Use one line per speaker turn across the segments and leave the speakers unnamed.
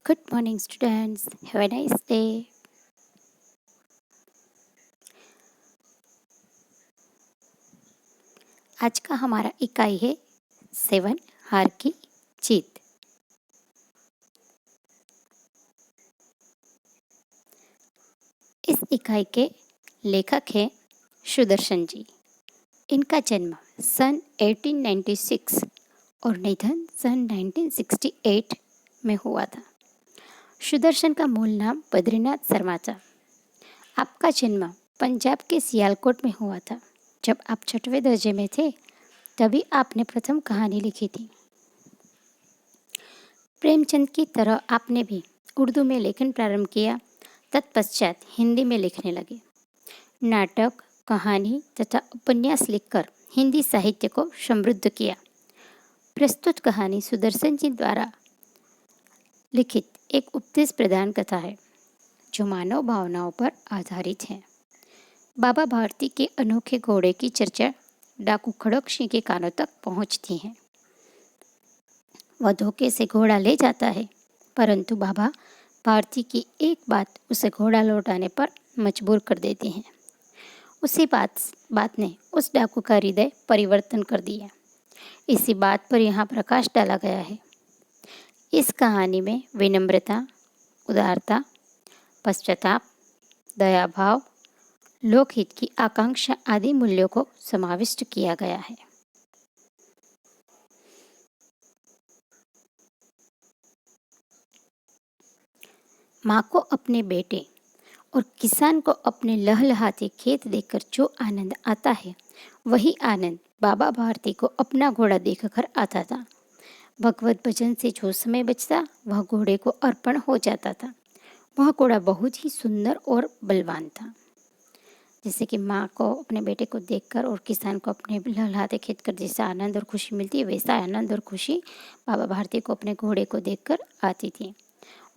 Good morning, students. Have a nice day. आज का हमारा इकाई है 7 हार की जीत। इस इकाई के लेखक हैं सुदर्शन जी। इनका जन्म सन 1896 और निधन सन 1968 में हुआ था। सुदर्शन का मूल नाम बद्रीनाथ शर्मा था। आपका जन्म पंजाब के सियालकोट में हुआ था। जब आप 6वें दर्जे में थे तभी आपने प्रथम कहानी लिखी थी। प्रेमचंद की तरह आपने भी उर्दू में लेखन प्रारंभ किया, तत्पश्चात हिंदी में लिखने लगे। नाटक, कहानी तथा उपन्यास लिखकर हिंदी साहित्य को समृद्ध किया। प्रस्तुत कहानी सुदर्शन जी द्वारा लिखित एक उपदेश प्रदान कथा है जो मानव भावनाओं पर आधारित है। बाबा भारती के अनोखे घोड़े की चर्चा डाकू खड़क सिंह के कानों तक पहुंचती है। वह धोखे से घोड़ा ले जाता है, परंतु बाबा भारती की एक बात उसे घोड़ा लौटाने पर मजबूर कर देती है। उसी बात ने उस डाकू का हृदय परिवर्तन कर दिया। इसी बात पर यहाँ प्रकाश डाला गया है। इस कहानी में विनम्रता, उदारता, पश्चाताप, दया भाव, लोकहित की आकांक्षा आदि मूल्यों को समाविष्ट किया गया है। माँ को अपने बेटे और किसान को अपने लहलहाते खेत देखकर जो आनंद आता है, वही आनंद बाबा भारती को अपना घोड़ा देखकर आता था। भगवत भजन से जो समय बचता वह घोड़े को अर्पण हो जाता था। वह घोड़ा बहुत ही सुंदर और बलवान था। जैसे कि माँ को अपने बेटे को देखकर और किसान को अपने लहलहाते खेत कर जैसा आनंद और खुशी मिलती है, वैसा आनंद और खुशी बाबा भारती को अपने घोड़े को देखकर आती थी।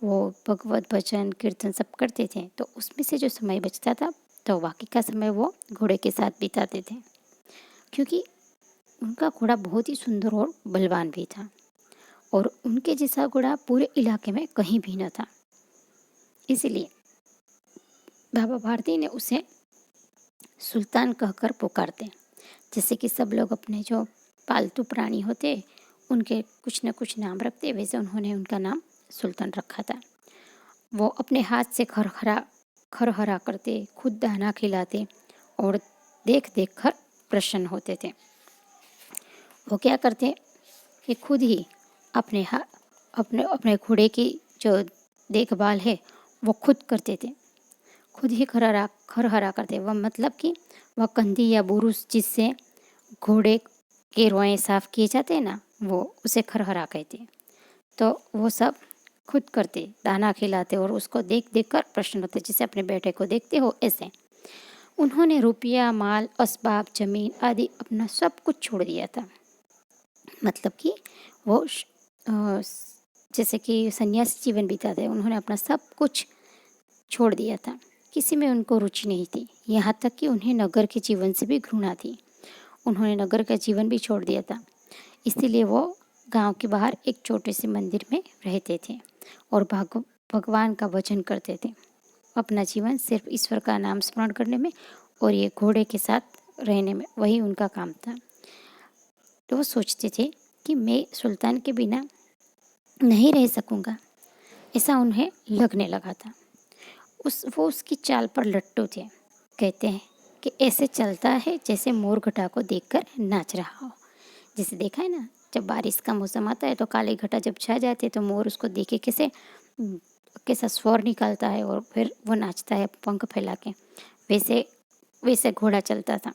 वो भगवत भजन कीर्तन सब करते थे, तो उसमें से जो समय बचता था तो बाकी का समय वो घोड़े के साथ बिताते थे, क्योंकि उनका घोड़ा बहुत ही सुंदर और बलवान भी था और उनके जैसा घोड़ा पूरे इलाके में कहीं भी न था। इसलिए बाबा भारती ने उसे सुल्तान कहकर पुकारते। जैसे कि सब लोग अपने जो पालतू प्राणी होते उनके कुछ न कुछ नाम रखते, वैसे उन्होंने उनका नाम सुल्तान रखा था। वो अपने हाथ से खरहरा करते, खुद दाना खिलाते और देख देख कर प्रसन्न होते थे। वो क्या करते कि खुद ही अपने अपने घोड़े की जो देखभाल है वो खुद करते थे। खुद ही खरहरा करते। वह मतलब कि वह कंधी या बुरुश जिससे घोड़े के रोएं साफ किए जाते हैं ना, वो उसे खरहरा कहते हैं। तो वो सब खुद करते, दाना खिलाते और उसको देख देख कर प्रसन्न होते, जैसे अपने बेटे को देखते हो ऐसे। उन्होंने रुपया, माल, असबाब, जमीन आदि अपना सब कुछ छोड़ दिया था। मतलब कि वो जैसे कि सन्यासी जीवन बिताते, उन्होंने अपना सब कुछ छोड़ दिया था। किसी में उनको रुचि नहीं थी, यहाँ तक कि उन्हें नगर के जीवन से भी घृणा थी। उन्होंने नगर का जीवन भी छोड़ दिया था। इसीलिए वो गांव के बाहर एक छोटे से मंदिर में रहते थे और भगवान का भजन करते थे। अपना जीवन सिर्फ ईश्वर का नाम स्मरण करने में और ये घोड़े के साथ रहने में, वही उनका काम था। तो वो सोचते थे कि मैं सुल्तान के बिना नहीं रह सकूँगा, ऐसा उन्हें लगने लगा था। वो उसकी चाल पर लट्टू थे। कहते हैं कि ऐसे चलता है जैसे मोर घटा को देखकर नाच रहा हो। जैसे देखा है ना, जब बारिश का मौसम आता है तो काले घटा जब छा जाते हैं तो मोर उसको देखे कैसा स्वर निकालता है और फिर वो नाचता है पंख फैला के, वैसे वैसे घोड़ा चलता था।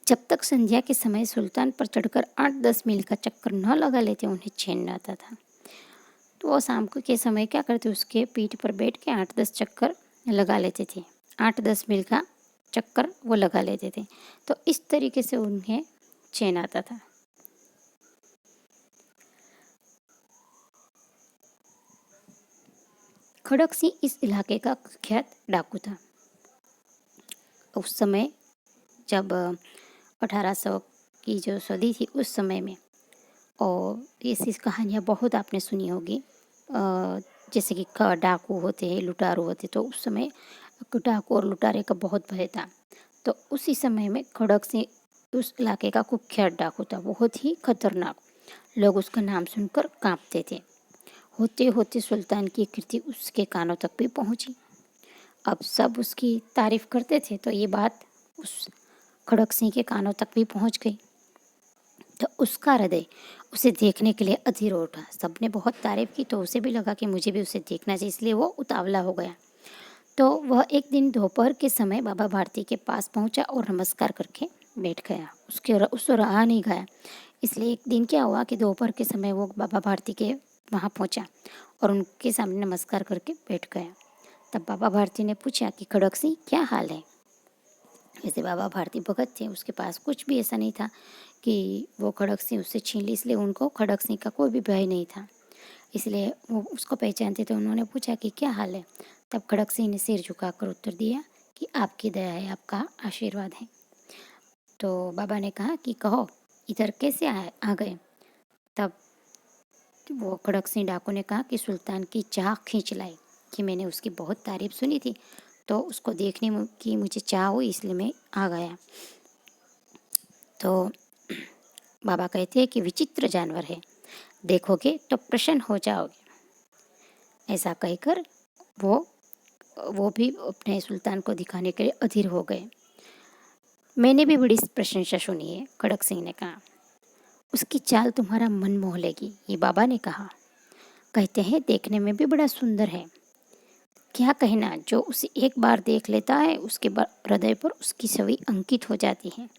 जब तक संध्या के समय सुल्तान पर चढ़कर 8-10 मील का चक्कर न लगा लेते उन्हें चैन न आता था। तो वो शाम को के समय क्या करते, उसके पीठ पर बैठ के 8-10 चक्कर लगा लेते थे। 8-10 मील का चक्कर वो लगा लेते थे। तो इस तरीके से उन्हें चैन आता था। खड़क सिंह इस इलाके का कुख्यात डाकू था। उस समय जब 1800 की जो सदी थी उस समय में, और ऐसी कहानियाँ बहुत आपने सुनी होगी जैसे कि डाकू होते हैं, लुटारू होते, तो उस समय डाकू और लुटारे का बहुत भय था। तो उसी समय में खड़क सिंह उस इलाके का कुख्यात डाकू था, बहुत ही खतरनाक। लोग उसका नाम सुनकर कांपते थे। होते होते सुल्तान की कीर्ति उसके कानों तक भी पहुंची। अब सब उसकी तारीफ करते थे, तो ये बात उस खड़क सिंह के कानों तक भी पहुंच गई। तो उसका हृदय उसे देखने के लिए अधीर हो उठा। सबने बहुत तारीफ की, तो उसे भी लगा कि मुझे भी उसे देखना चाहिए, इसलिए वो उतावला हो गया। तो वह एक दिन दोपहर के समय बाबा भारती के पास पहुंचा और नमस्कार करके बैठ गया। उसको रहा नहीं गया। इसलिए एक दिन क्या हुआ कि दोपहर के समय वो बाबा भारती के वहाँ पहुंचा और उनके सामने नमस्कार करके बैठ गया। तब बाबा भारती ने पूछा कि खड़क सिंह, क्या हाल है। वैसे बाबा भारती भगत थे, उसके पास कुछ भी ऐसा नहीं था कि वो खड़क सिंह उससे छीन ली, इसलिए उनको खड़क सिंह का कोई भी भय नहीं था, इसलिए वो उसको पहचानते थे। उन्होंने पूछा कि क्या हाल है। तब खड़क सिंह ने सिर झुकाकर उत्तर दिया कि आपकी दया है, आपका आशीर्वाद है। तो बाबा ने कहा कि कहो, इधर कैसे आ गए। तब वो खड़क सिंह डाकू ने कहा कि सुल्तान की चाह खींच लाई, कि मैंने उसकी बहुत तारीफ सुनी थी, तो उसको देखने की मुझे चाह हुई, इसलिए मैं आ गया। तो बाबा कहते हैं कि विचित्र जानवर है, देखोगे तो प्रसन्न हो जाओगे। ऐसा कहकर वो भी अपने सुल्तान को दिखाने के लिए अधीर हो गए। मैंने भी बड़ी प्रशंसा सुनी है, खड़क सिंह ने कहा। उसकी चाल तुम्हारा मन मोह लेगी, ये बाबा ने कहा। कहते हैं देखने में भी बड़ा सुंदर है। क्या कहना, जो उसे एक बार देख लेता है उसके हृदय पर उसकी छवि अंकित हो जाती है।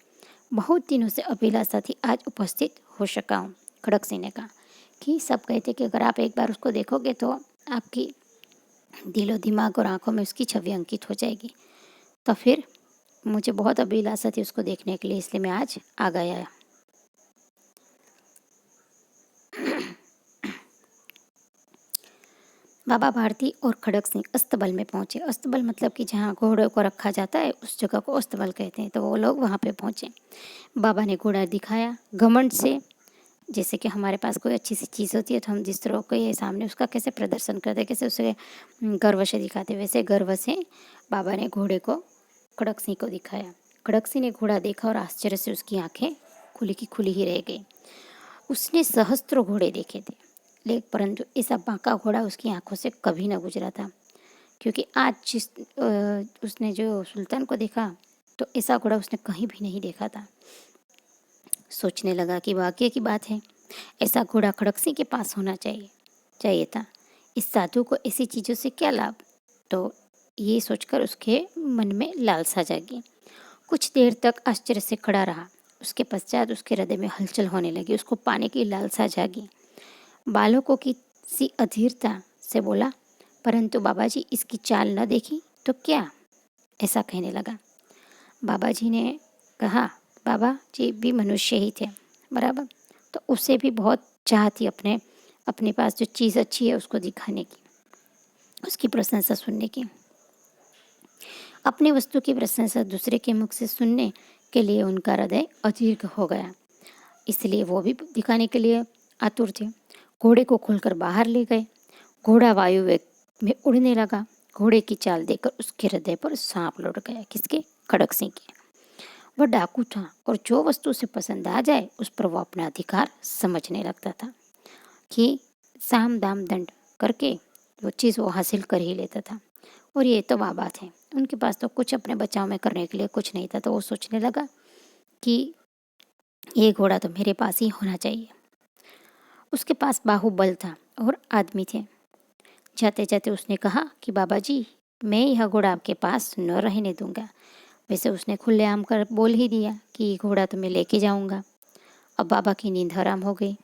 बहुत दिनों से अभिलाषा थी, आज उपस्थित हो सका हूँ। खड़क सिंह ने कहा कि सब कहते कि अगर आप एक बार उसको देखोगे तो आपकी दिलो दिमाग और आंखों में उसकी छवि अंकित हो जाएगी। तो फिर मुझे बहुत अभिलाषा थी उसको देखने के लिए, इसलिए मैं आज आ गया। बाबा भारती और खड़क सिंह अस्तबल में पहुंचे। अस्तबल मतलब कि जहाँ घोड़ों को रखा जाता है, उस जगह को अस्तबल कहते हैं। तो वो लोग वहाँ पे पहुंचे। बाबा ने घोड़ा दिखाया घमंड से, जैसे कि हमारे पास कोई अच्छी सी चीज़ होती है तो हम जिस तरह के सामने उसका कैसे प्रदर्शन करते, कैसे उसे गर्व से दिखाते, वैसे गर्व से बाबा ने घोड़े को खड़क सिंह को दिखाया। खड़क सिंह ने घोड़ा देखा और आश्चर्य से उसकी आंखें खुली की खुली ही रह गई। उसने सहस्त्रों घोड़े देखे थे, लेकिन परंतु ऐसा बांका घोड़ा उसकी आंखों से कभी न गुजरा था। क्योंकि आज उसने जो सुल्तान को देखा, तो ऐसा घोड़ा उसने कहीं भी नहीं देखा था। सोचने लगा कि वाकई की बात है, ऐसा घोड़ा खड़क सिंह के पास होना चाहिए था। इस साधु को ऐसी चीज़ों से क्या लाभ। तो ये सोचकर उसके मन में लालसा जागी। कुछ देर तक आश्चर्य से खड़ा रहा। उसके पश्चात उसके हृदय में हलचल होने लगी, उसको पाने की लालसा जागी। बालकों की सी अधीरता से बोला, परंतु बाबा जी इसकी चाल न देखी तो क्या। ऐसा कहने लगा। बाबा जी ने कहा, बाबा जी भी मनुष्य ही थे, बराबर। तो उसे भी बहुत चाह थी अपने पास जो चीज़ अच्छी है उसको दिखाने की, उसकी प्रशंसा सुनने की। अपनी वस्तु की प्रशंसा दूसरे के मुख से सुनने के लिए उनका हृदय अधीर हो गया, इसलिए वो भी दिखाने के लिए आतुर थे। घोड़े को खोलकर बाहर ले गए। घोड़ा वायु वेग में उड़ने लगा। घोड़े की चाल देखकर उसके हृदय पर सांप लौट गया। किसके? खड़क सिंह के। वह डाकू था और जो वस्तु उसे पसंद आ जाए उस पर वो अपना अधिकार समझने लगता था, कि साम दाम दंड करके वो चीज़ वो हासिल कर ही लेता था। और ये तो बाबा थे, उनके पास तो कुछ अपने बचाव में करने के लिए कुछ नहीं था। तो वो सोचने लगा कि ये घोड़ा तो मेरे पास ही होना चाहिए। उसके पास बाहुबल था और आदमी थे। जाते जाते उसने कहा कि बाबा जी, मैं यह घोड़ा आपके पास न रहने दूंगा। वैसे उसने खुलेआम कर बोल ही दिया कि ये घोड़ा तो मैं लेके जाऊंगा। अब बाबा की नींद हराम हो गई।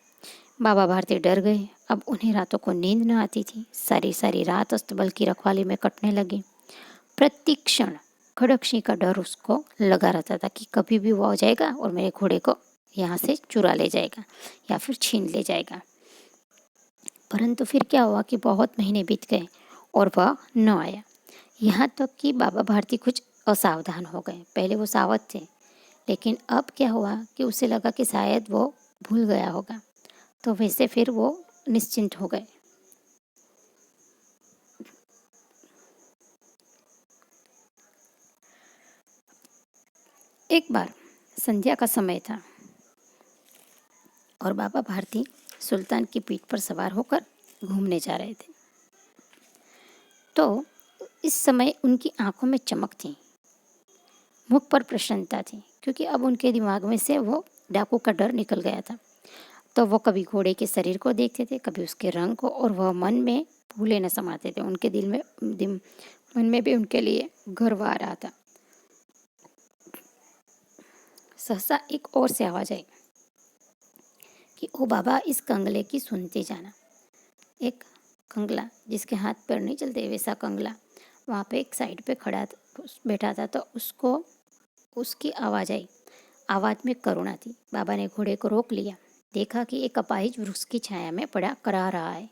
बाबा भारती डर गए। अब उन्हें रातों को नींद न आती थी। सारी सारी रात अस्तबल की रखवाली में कटने लगी। प्रति क्षण खड़क सिंह का डर उसको लगा रहता था कि कभी भी वो आ जाएगा और मेरे घोड़े को यहाँ से चुरा ले जाएगा या फिर छीन ले जाएगा। परंतु फिर क्या हुआ कि बहुत महीने बीत गए और वह न आया। यहाँ तक कि बाबा भारती कुछ असावधान हो गए। पहले वो सावध थे, लेकिन अब क्या हुआ कि उसे लगा कि शायद वो भूल गया होगा। तो वैसे फिर वो निश्चिंत हो गए। एक बार संध्या का समय था और बाबा भारती सुल्तान की पीठ पर सवार होकर घूमने जा रहे थे। तो इस समय उनकी आंखों में चमक थी, मुख पर प्रसन्नता थी, क्योंकि अब उनके दिमाग में से वो डाकू का डर निकल गया था। तो वो कभी घोड़े के शरीर को देखते थे, कभी उसके रंग को, और वह मन में भूले न समाते थे। उनके मन में भी उनके लिए गर्व आ रहा था। सहसा एक और से आवाज आई कि ओ बाबा, इस कंगले की सुनते जाना। एक कंगला जिसके हाथ पैर नहीं चलते, वैसा कंगला वहाँ पे एक साइड पे बैठा था। तो उसको उसकी आवाज़ आई। आवाज़ में करुणा थी। बाबा ने घोड़े को रोक लिया। देखा कि एक अपाहिज वृक्ष की छाया में पड़ा करा रहा है।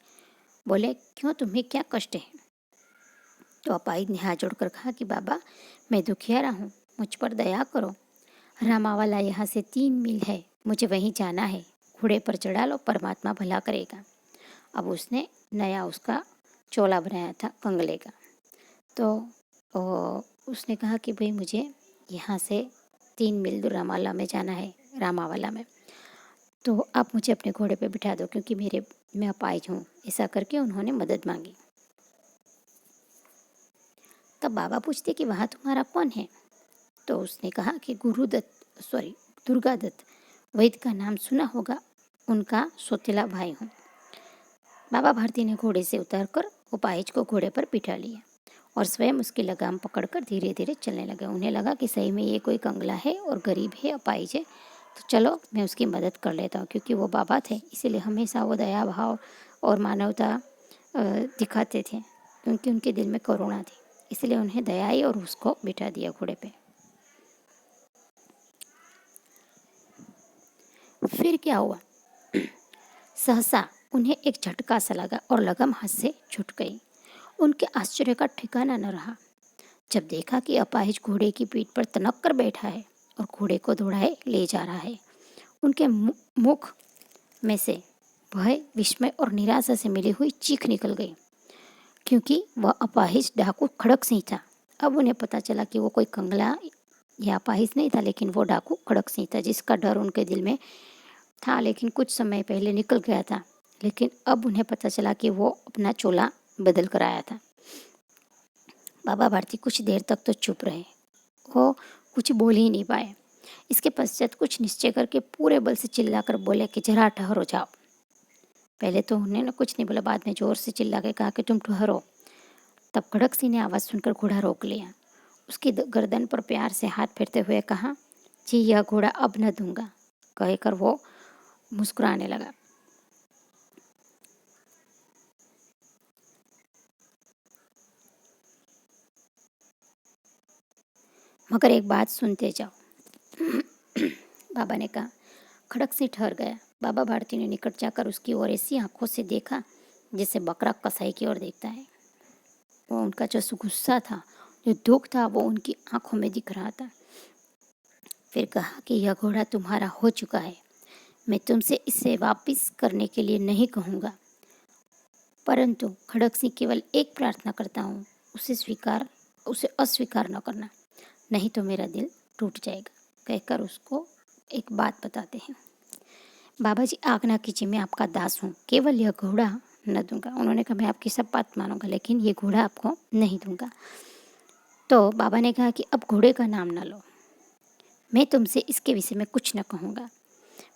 बोले, क्यों, तुम्हें क्या कष्ट है? तो अपाहिज ने हाथ जोड़कर कहा कि बाबा, मैं दुखियारा हूँ, मुझ पर दया करो। रामावाला यहाँ से 3 मील है, मुझे वहीं जाना है। घोड़े पर चढ़ा लो, परमात्मा भला करेगा। अब उसने नया उसका चोला बनाया था कंगले का। तो उसने कहा कि भाई, मुझे यहाँ से 3 मील दूर रामावाला में। तो आप मुझे अपने घोड़े पे बिठा दो, क्योंकि मैं अपाहिज हूँ। ऐसा करके उन्होंने मदद मांगी। तब बाबा पूछते कि वहाँ तुम्हारा कौन है? तो उसने कहा कि दुर्गादत्त, वैद्य का नाम सुना होगा, उनका सौतेला भाई हूँ। बाबा भारती ने घोड़े से उतरकर अपाहिज को घोड़े पर बिठा लिया और स्वयं उसकी लगाम पकड़कर धीरे धीरे चलने लगे। उन्हें लगा कि सही में ये कोई कंगला है और गरीब है, अपाहिज है, तो चलो मैं उसकी मदद कर लेता हूँ। क्योंकि वो बाबा थे, इसीलिए हमेशा वो दया भाव और मानवता दिखाते थे, क्योंकि उनके दिल में करुणा थी। इसलिए उन्हें दया आई और उसको बिठा दिया घोड़े पे। फिर क्या हुआ? सहसा उन्हें एक झटका सा लगा और लगम हाथ से छूट गई। उनके आश्चर्य का ठिकाना न रहा जब देखा कि अपाहिज घोड़े की पीठ पर तनक कर बैठा है और घोड़े को दौड़ाए ले जा रहा है। उनके मुख में से भय, विस्मय और निराशा से मिली हुई चीख निकल गई, क्योंकि वह अपाहिज डाकू खड़क सिंह था। अब उन्हें पता चला कि वो कोई कंगला या अपाहिज नहीं था, लेकिन वो डाकू खड़क सिंह था, जिसका डर उनके दिल में था, लेकिन कुछ समय पहले निकल गया था। लेकिन अब उन्हें पता चला कि वो अपना चोला बदल कर आया था। बाबा भारती कुछ देर तक तो चुप रहे, वो कुछ बोल ही नहीं पाए। इसके पश्चात कुछ निश्चय करके पूरे बल से चिल्लाकर बोले कि जरा ठहरो जाओ। पहले तो उन्होंने कुछ नहीं बोला, बाद में जोर से चिल्ला के कहा कि तुम ठहरो। तब खड़क सिंह ने आवाज़ सुनकर घोड़ा रोक लिया। उसकी गर्दन पर प्यार से हाथ फेरते हुए कहा, जी, यह घोड़ा अब न दूंगा, कहकर वो मुस्कुराने लगा। मगर एक बात सुनते जाओ, बाबा ने कहा। खड़क सिंह ठहर गया। बाबा भारती ने निकट जाकर उसकी ओर ऐसी आंखों से देखा जैसे बकरा कसाई की ओर देखता है। वो उनका जो गुस्सा था, जो दुख था, वो उनकी आंखों में दिख रहा था। फिर कहा कि यह घोड़ा तुम्हारा हो चुका है, मैं तुमसे इसे वापस करने के लिए नहीं कहूँगा, परंतु खड़क सिंह केवल एक प्रार्थना करता हूँ, उसे अस्वीकार न करना, नहीं तो मेरा दिल टूट जाएगा, कहकर उसको एक बात बताते हैं। बाबा जी, आज्ञा कीजिए, मैं आपका दास हूँ, केवल यह घोड़ा न दूंगा। उन्होंने कहा, मैं आपकी सब बात मानूंगा, लेकिन ये घोड़ा आपको नहीं दूंगा। तो बाबा ने कहा कि अब घोड़े का नाम न लो, मैं तुमसे इसके विषय में कुछ न कहूँगा।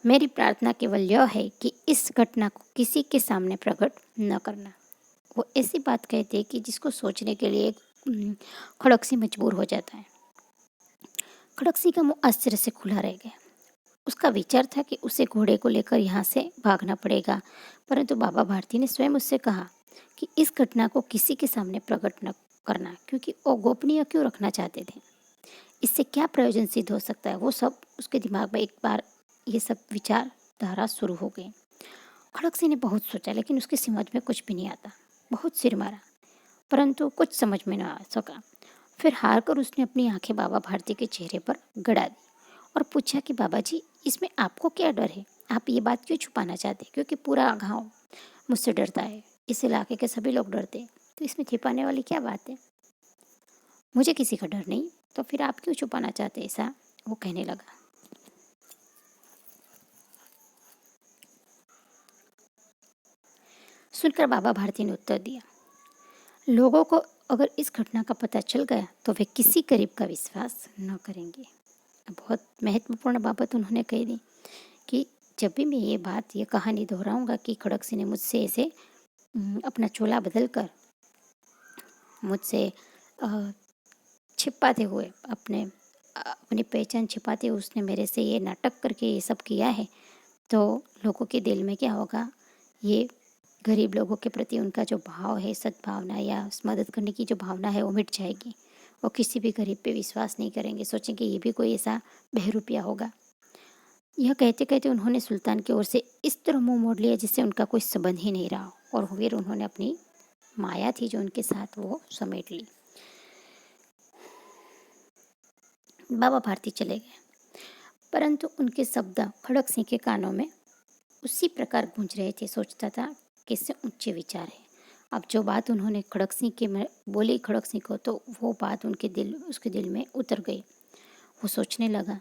मेरी प्रार्थना केवल यह है कि इस घटना को किसी के सामने प्रकट न करना। वो ऐसी बात कहते कि जिसको सोचने के लिए खड़क सिंह मजबूर हो जाता है। खड़क सिंह का मुंह आश्चर्य से खुला रह गया। उसका विचार था कि उसे घोड़े को लेकर यहाँ से भागना पड़ेगा, परंतु बाबा भारती ने स्वयं उससे कहा कि इस घटना को किसी के सामने प्रकट न करना, क्योंकि वो गोपनीय क्यों रखना चाहते थे। इससे क्या प्रयोजन सिद्ध हो सकता है, वो सब उसके दिमाग में एक बार ये सब विचारधारा शुरू हो गई। खड़क सिंह ने बहुत सोचा, लेकिन उसकी समझ में कुछ भी नहीं आता। बहुत सिर मारा, परंतु कुछ समझ में न आ सका। फिर हार कर उसने अपनी आंखें बाबा भारती के चेहरे पर गड़ा दी और पूछा कि बाबा जी, इसमें आपको क्या डर है? आप ये बात क्यों छुपाना चाहते हैं? क्योंकि पूरा गांव मुझसे डरता है, इस इलाके के सभी लोग डरते हैं, तो इसमें छिपाने वाली क्या बात है? मुझे किसी का डर नहीं, तो फिर आप क्यों छुपाना चाहते हैं ऐसा? वो कहने लगा। सुनकर बाबा भारती ने उत्तर दिया, लोगों को अगर इस घटना का पता चल गया तो वे किसी गरीब का विश्वास न करेंगे। बहुत महत्वपूर्ण बात उन्होंने कही दी कि जब भी मैं ये कहानी दोहराऊंगा कि खड़क सिंह ने मुझसे ऐसे अपना चोला बदल कर मुझसे छिपाते हुए अपनी पहचान छिपाते हुए उसने मेरे से ये नाटक करके ये सब किया है, तो लोगों के दिल में क्या होगा, ये गरीब लोगों के प्रति उनका जो भाव है, सद्भावना या मदद करने की जो भावना है वो मिट जाएगी। वो किसी भी गरीब पे विश्वास नहीं करेंगे, सोचेंगे ये भी कोई ऐसा बहरूपिया होगा। यह कहते कहते उन्होंने सुल्तान की ओर से इस तरह मुंह मोड़ लिया जिससे उनका कोई संबंध ही नहीं रहा, और फिर उन्होंने अपनी माया थी जो उनके साथ वो समेट ली। बाबा भारती चले गए, परंतु उनके शब्द खड़क सिंह के कानों में उसी प्रकार गूंज रहे थे। सोचता था कैसे ऊंचे विचार है। अब जो बात उन्होंने खड़क सिंह के में बोली खड़क सिंह को, तो वो बात उसके दिल में उतर गई। वो सोचने लगा,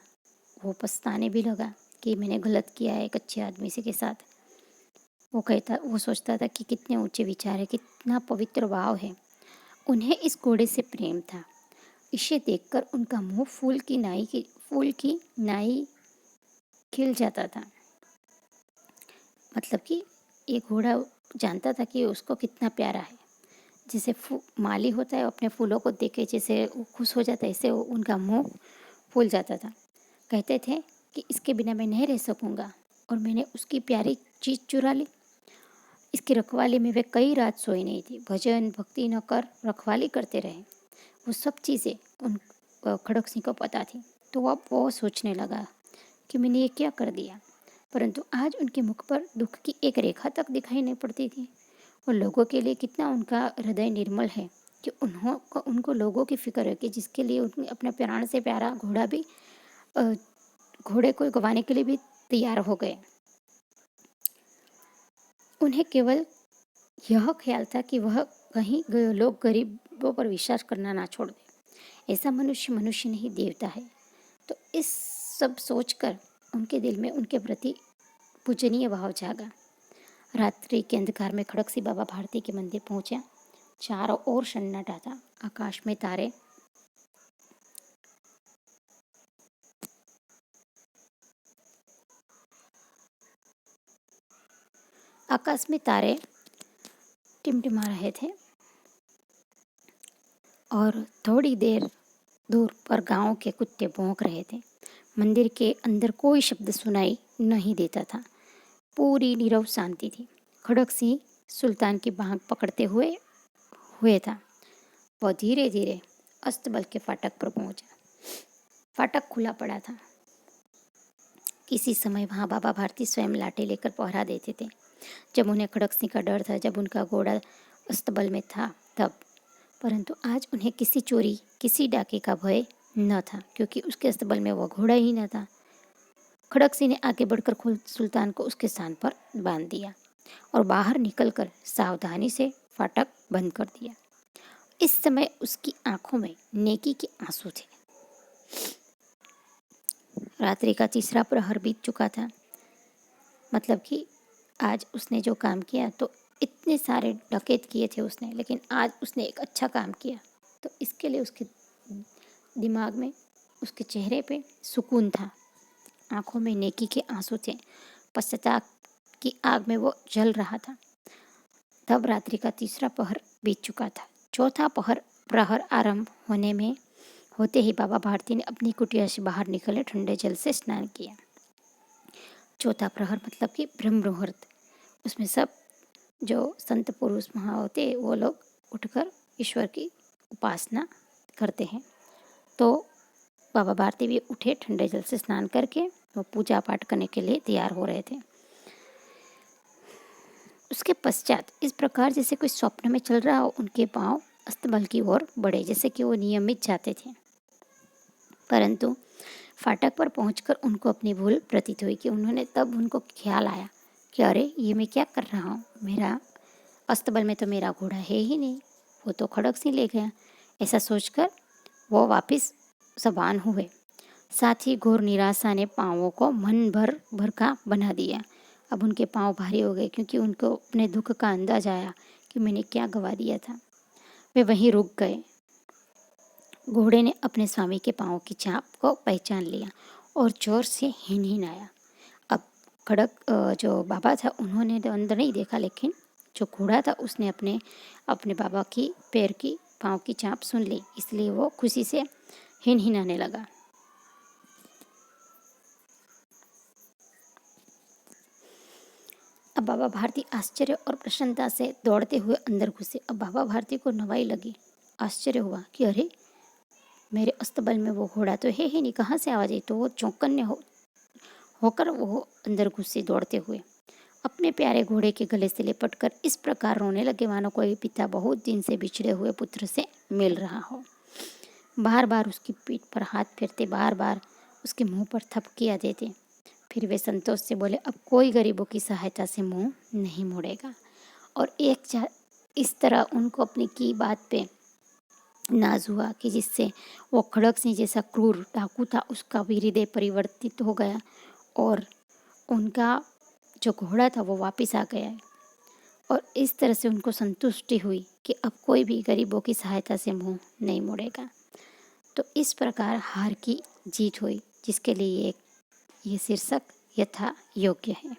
वो पछताने भी लगा कि मैंने गलत किया है एक अच्छे आदमी से के साथ। वो सोचता था कि कितने ऊंचे विचार है, कितना पवित्र भाव है। उन्हें इस घोड़े से प्रेम था। इसे देखकर उनका मुंह फूल की नाई खिल जाता था। मतलब कि ये घोड़ा जानता था कि उसको कितना प्यारा है। जैसे माली होता है, अपने फूलों को देख के जैसे वो खुश हो जाता है, ऐसे उनका मुंह फूल जाता था। कहते थे कि इसके बिना मैं नहीं रह सकूँगा, और मैंने उसकी प्यारी चीज़ चुरा ली। इसकी रखवाली में वे कई रात सोई नहीं थी, भजन भक्ति न कर रखवाली करते रहे। वो सब चीज़ें उन खड़क सिंह को पता थी। तो अब वो सोचने लगा कि मैंने ये क्या कर दिया, परंतु आज उनके मुख पर दुख की एक रेखा तक दिखाई नहीं पड़ती थी। और लोगों के लिए कितना उनका हृदय निर्मल है कि उनको लोगों की फिक्र है कि जिसके लिए उन्हें अपने प्राण से प्यारा घोड़ा भी घोड़े को गंवाने के लिए भी तैयार हो गए। उन्हें केवल यह ख्याल था कि वह कहीं लोग गरीबों पर विश्वास करना ना छोड़ दे। ऐसा मनुष्य नहीं देवता है। तो इस सब सोचकर उनके दिल में उनके प्रति पूजनीय भाव जागा। रात्रि के अंधकार में खड़क सिंह बाबा भारती के मंदिर पहुंचा। चारों ओर सन्नाटा था। आकाश में तारे टिमटिमा रहे थे, और थोड़ी देर दूर पर गांव के कुत्ते भौंक रहे थे। मंदिर के अंदर कोई शब्द सुनाई नहीं देता था। पूरी नीरव शांति थी। खड़क सिंह सुल्तान की बांह पकड़ते हुए था। वह धीरे धीरे अस्तबल के फाटक पर पहुंचा। फाटक खुला पड़ा था। किसी समय वहां बाबा भारती स्वयं लाठी लेकर पहरा देते थे। जब उन्हें खड़क सिंह का डर था, जब उनका घोड़ा अस्तबल में था तब, परंतु आज उन्हें किसी चोरी किसी डाके का भय न था, क्योंकि उसके अस्तबल में वह घोड़ा ही न था। खड़क सिंह ने आगे बढ़कर सुल्तान को उसके स्थान पर बांध दिया और बाहर निकलकर सावधानी से फाटक बंद कर दिया। इस समय उसकी आंखों में नेकी के आंसू थे। रात्रि का तीसरा प्रहर बीत चुका था। मतलब कि आज उसने जो काम किया, तो इतने सारे डकैत किए थे उसने, लेकिन आज उसने एक अच्छा काम किया, तो इसके लिए उसके दिमाग में, उसके चेहरे पे सुकून था। आंखों में नेकी के आंसू थे। पश्चाताप की आग में वो जल रहा था। तब रात्रि का तीसरा पहर बीत चुका था। चौथा प्रहर आरंभ होते ही बाबा भारती ने अपनी कुटिया से बाहर निकले ठंडे जल से स्नान किया। चौथा प्रहर मतलब कि ब्रह्म मुहूर्त, उसमें सब जो संत पुरुष वहाँ होते वो लोग उठकर ईश्वर की उपासना करते हैं। तो बाबा भारती भी उठे, ठंडे जल से स्नान करके वो पूजा पाठ करने के लिए तैयार हो रहे थे। उसके पश्चात इस प्रकार जैसे कोई स्वप्न में चल रहा हो, उनके पांव अस्तबल की ओर बढ़े, जैसे कि वो नियमित जाते थे। परंतु फाटक पर पहुंचकर उनको अपनी भूल प्रतीत हुई कि उनको ख्याल आया कि अरे ये मैं क्या कर रहा हूँ, मेरा अस्तबल में तो मेरा घोड़ा है ही नहीं, वो तो खड़क सिंह ले गया। ऐसा सोचकर वो वापस सबान हुए। साथ ही घोर निराशा ने पाँवों को मन भर भर का बना दिया। अब उनके पाँव भारी हो गए क्योंकि उनको अपने दुख का अंदाज आया कि मैंने क्या गवा दिया था। वे वहीं रुक गए। घोड़े ने अपने स्वामी के पाँव की छाप को पहचान लिया और जोर से हिनहिनाया। अब जो बाबा था उन्होंने तो अंदर नहीं देखा, लेकिन जो घोड़ा था उसने अपने अपने बाबा की पैर की पाँव की छाप सुन ली, इसलिए वो खुशी से हिनहिनाने लगा। अब बाबा भारती आश्चर्य और प्रसन्नता से दौड़ते हुए अंदर घुसे। अब बाबा भारती को नवाई लगी। आश्चर्य हुआ कि अरे, मेरे अस्तबल में वो घोड़ा तो है ही नहीं, कहाँ से आवाज आई। तो वो चौकन्ने होकर वो अंदर घुसे दौड़ते हुए। अपने प्यारे घोड़े के गले से लिपट कर इस प्रकार रोने लगे मानो कोई पिता बहुत दिन से बिछड़े हुए पुत्र से मिल रहा हो। बार बार उसकी पीठ पर हाथ फेरते, बार बार उसके मुंह पर थपकियां देते। फिर वे संतोष से बोले, अब कोई गरीबों की सहायता से मुंह नहीं मोड़ेगा। और इस तरह उनको अपनी की बात पे नाज हुआ कि जिससे वो खड़क सिंह जैसा क्रूर डाकू था उसका भी हृदय परिवर्तित हो गया और उनका जो घोड़ा था वो वापस आ गया है। और इस तरह से उनको संतुष्टि हुई कि अब कोई भी गरीबों की सहायता से मुंह नहीं मोड़ेगा। तो इस प्रकार हार की जीत हुई, जिसके लिए ये शीर्षक यथा योग्य है।